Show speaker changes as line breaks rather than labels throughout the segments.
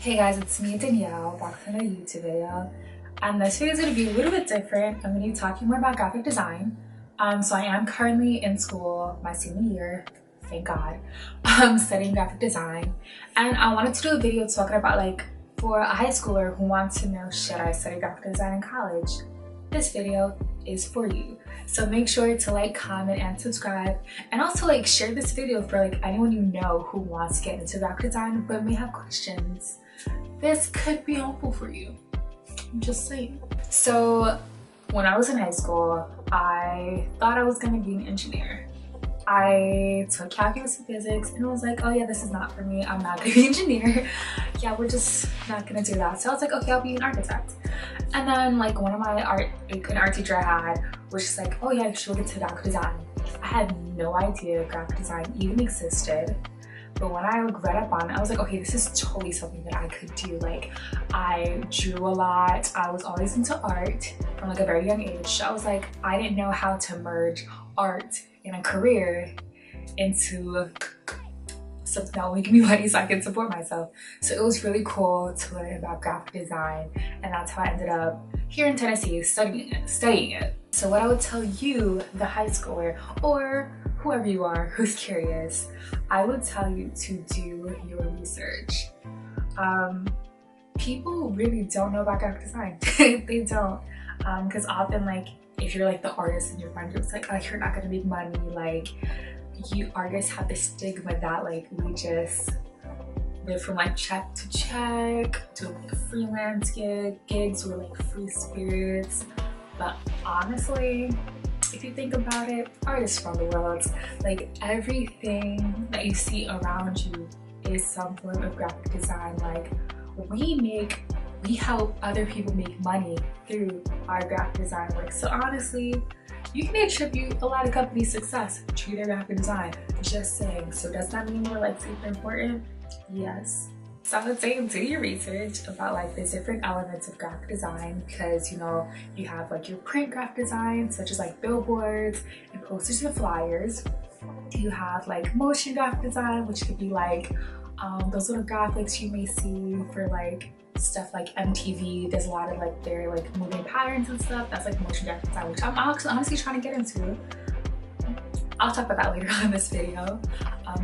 Hey guys, it's me Danielle, back with another YouTube video. And this video is going to be a little bit different. I'm going to be talking more about graphic design. So I am currently in school, my senior year, thank God, studying graphic design. And I wanted to do a video talking about like, for a high schooler who wants to know, should I study graphic design in college? This video is for you. So make sure to like, comment, and subscribe. And also like share this video for like anyone you know who wants to get into graphic design but may have questions. This could be helpful for you. I'm just saying. So when I was in high school, I thought I was gonna be an engineer. I took calculus and physics and was like, oh yeah, this is not for me. I'm not gonna be an engineer. Yeah, we're just not gonna do that. So I was like, okay, I'll be an architect. And then like one of my an art teacher I had was just like, oh yeah, you should look into graphic design. I had no idea graphic design even existed. But when I read up on it, I was like, okay, this is totally something that I could do. Like, I drew a lot. I was always into art from like a very young age. So I was like, I didn't know how to merge art and a career into something that will make me money so I can support myself. So it was really cool to learn about graphic design. And that's how I ended up here in Tennessee studying it. So what I would tell you, the high schooler, or whoever you are who's curious, I would tell you to do your research. People really don't know about graphic design. They don't, because often like if you're like the artist in your friend group, it's like, oh, you're not gonna make money. Like, you artists have this stigma that like we just live from like check to check, doing like freelance gigs or like free spirits. But honestly, if you think about it, artists from the world, like everything that you see around you is some form of graphic design. Like we help other people make money through our graphic design work. So honestly, you can attribute a lot of companies' success to their graphic design. Just saying. So does that mean we're like super important? Yes. So I would say do your research about like the different elements of graphic design, because you know, you have like your print graphic design, such as like billboards and posters and flyers. You have like motion graphic design, which could be like those little graphics you may see for like stuff like MTV. There's a lot of like their like moving patterns and stuff. That's like motion graphic design, which I'm honestly trying to get into. I'll talk about that later on in this video.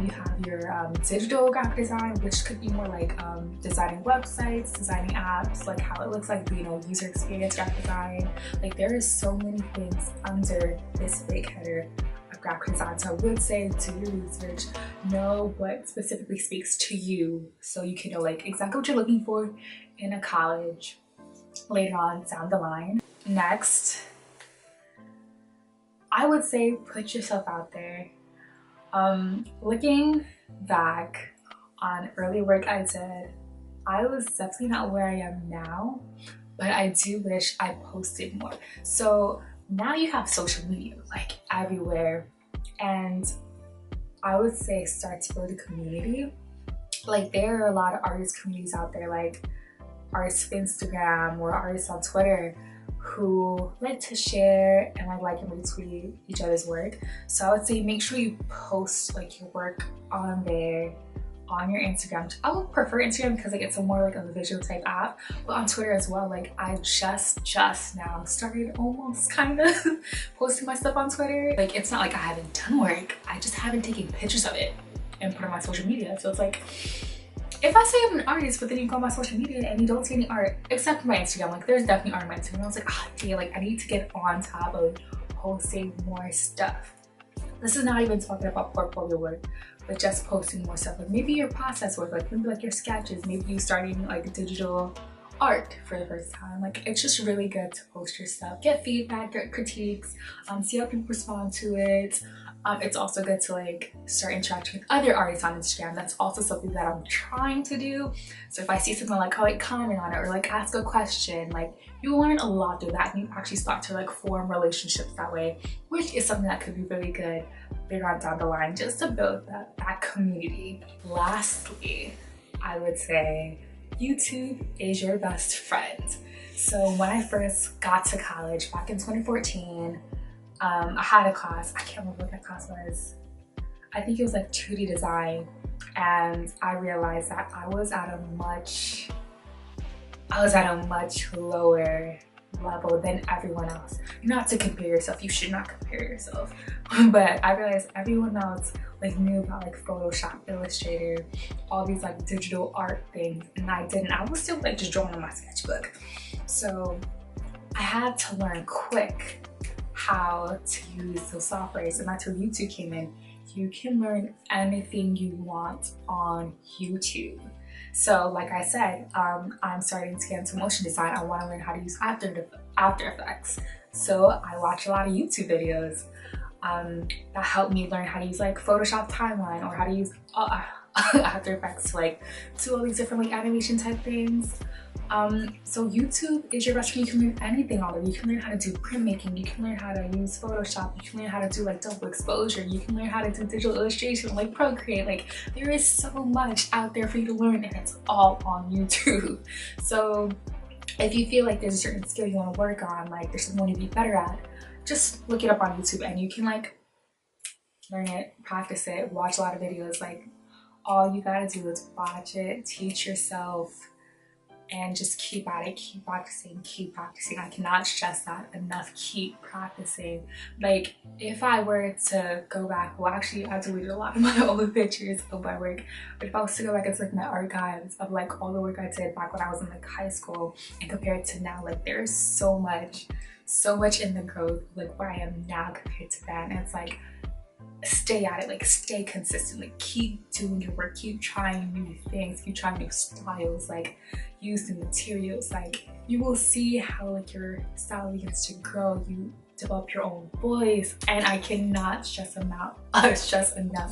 You have your digital graphic design, which could be more like designing websites, designing apps, like how it looks like, you know, user experience graphic design. Like there is so many things under this big header of graphic design. So I would say do your research, know what specifically speaks to you, so you can know like exactly what you're looking for in a college later on down the line. Next, I would say put yourself out there. Looking back on early work I did, I was definitely not where I am now, but I do wish I posted more. So now you have social media like everywhere, and I would say start to build a community. Like there are a lot of artist communities out there, like artists of Instagram or artists on Twitter, who like to share and like and retweet each other's work. So I would say make sure you post like your work on there, on your Instagram. I would prefer Instagram because like it's a more like a visual type app, but on Twitter as well. Like I just now started almost kind of posting my stuff on Twitter. Like it's not like I haven't done work, I just haven't taken pictures of it and put on my social media. So it's like, if I say I'm an artist, but then you go on my social media and you don't see any art, except for my Instagram, like there's definitely art on my Instagram. I was like, ah, damn, like I need to get on top of posting more stuff. This is not even talking about portfolio work, but just posting more stuff. Like maybe your process work, like maybe like your sketches, maybe you starting like digital art for the first time. Like it's just really good to post your stuff, get feedback, get critiques, see how people respond to it. It's also good to like start interacting with other artists on Instagram. That's also something that I'm trying to do. So if I see something like, I'll like comment on it or like ask a question, like you learn a lot through that, and you actually start to like form relationships that way, which is something that could be really good later on down the line, just to build that community. Lastly, I would say YouTube is your best friend. So when I first got to college back in 2014, I had a class, I can't remember what that class was. I think it was like 2D design, and I realized that I was at a much lower level than everyone else. Not to compare yourself, you should not compare yourself. But I realized everyone else like knew about like Photoshop, Illustrator, all these like digital art things, and I didn't. I was still like just drawing on my sketchbook. So I had to learn quick how to use those softwares, and that's where YouTube came in. You can learn anything you want on YouTube. So like I said, I'm starting to get into motion design. I want to learn how to use After Effects. So I watch a lot of YouTube videos that help me learn how to use like Photoshop Timeline, or how to use After Effects to like do all these different like animation type things. So YouTube is your best friend. You can learn anything on there. You can learn how to do printmaking, you can learn how to use Photoshop, you can learn how to do like double exposure, you can learn how to do digital illustration like Procreate. Like there is so much out there for you to learn, and it's all on YouTube. So if you feel like there's a certain skill you want to work on, like there's something you want to be better at, just look it up on YouTube and you can like learn it, practice it, watch a lot of videos. Like all you gotta do is watch it, teach yourself, and just keep at it, keep practicing, keep practicing. I cannot stress that enough. Keep practicing. Like if I were to go back, well actually I deleted a lot of my old pictures of my work, but if I was to go back into like my archives of like all the work I did back when I was in like high school and compare it to now, like there's so much in the growth like where I am now compared to then. And it's like stay at it, like stay consistent, like keep doing your work, keep trying new things, keep trying new styles, like use the materials. Like you will see how like your style begins to grow, you develop your own voice, and I cannot stress enough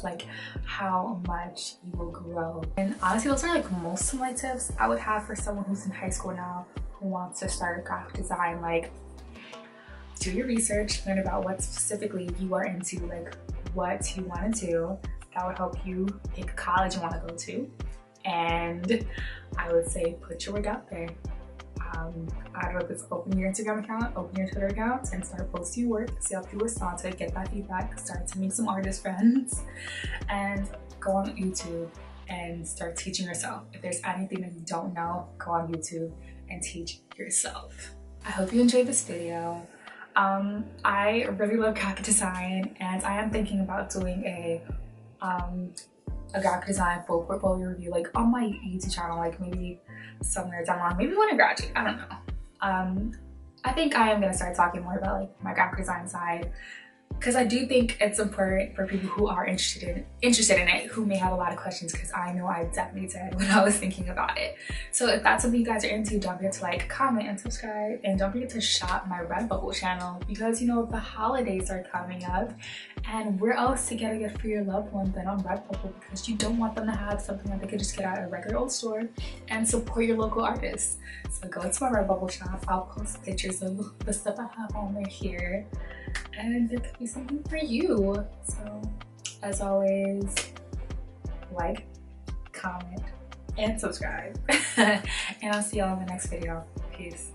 like how much you will grow. And honestly, those are like most of my tips I would have for someone who's in high school now who wants to start graphic design. Like do your research, learn about what specifically you are into, like what you want to do. That would help you pick a college you want to go to. And I would say put your work out there. I don't know if it's open your Instagram account, open your Twitter account, and start posting your work, see how people respond to it, get that feedback, start to make some artist friends, and go on YouTube and start teaching yourself. If there's anything that you don't know, go on YouTube and teach yourself. I hope you enjoyed this video. I really love graphic design, and I am thinking about doing a graphic design full portfolio review like on my YouTube channel, like maybe somewhere down the line, maybe when I graduate, I don't know. I think I am gonna start talking more about like my graphic design side, because I do think it's important for people who are interested in it, who may have a lot of questions, because I know I definitely did when I was thinking about it. So if that's something you guys are into, don't forget to like, comment, and subscribe, and don't forget to shop my Redbubble channel, because you know the holidays are coming up, and where else to get a gift for your loved one than on Redbubble, because you don't want them to have something that they could just get out of a regular old store, and support your local artists. So go to my Redbubble shop. I'll post pictures of the stuff I have on there here, and there could be something for you. So as always, like, comment, and subscribe. And I'll see y'all in the next video. Peace.